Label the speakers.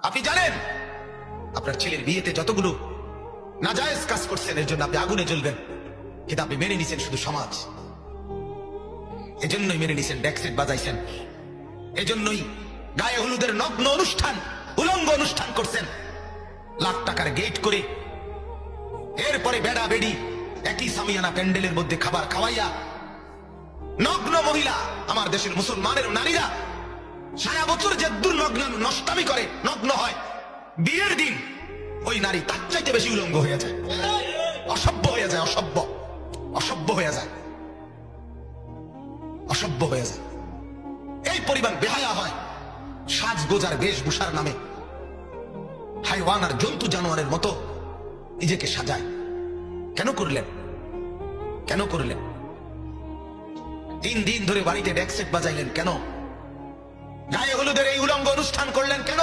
Speaker 1: আপনি জানেন আপনার ছেলের বিয়েতে যতগুলো নাজায়েজ কাজ করছেন এর জন্য আপনি আগুনে জ্বলবেন, কিন্তু আপনি মেনে নিছেন শুধু সমাজ। এজন্যই মেনে নিছেন, ডেক্সেট বাজাইছেন, এজন্যই গায়ে হলুদের নগ্ন অনুষ্ঠান, উলঙ্গ অনুষ্ঠান করছেন, লাখ টাকার গেট করে। এরপরে বেড়া বেড়ি একই সামিয়ানা প্যান্ডেলের মধ্যে খাবার খাওয়াইয়া নগ্ন মহিলা, আমার দেশের মুসলমানের নারীরা সারা বছর যে দুর্নগ্ন নষ্টামি করে, নগ্ন হয়, বিয়ের দিন ওই নারী তার চাইতে বেশি উলঙ্গ হয়ে যায়, অসভ্য হয়ে যায়, অসভ্য অসভ্য হয়ে যায়, অসভ্য হয়ে যায়। এই পরিবার বেহায়া হয় সাজগোজার বেশভূষার নামে, হাইওয়ান আর জন্তু জানোয়ারের মতো নিজেকে সাজায়। কেন করলেন? কেন করলেন? 3 দিন ধরে বাড়িতে ডেক্সেট বাজাইলেন কেন? গায়ে হলুদের এই উলঙ্গ অনুষ্ঠান করলেন কেন?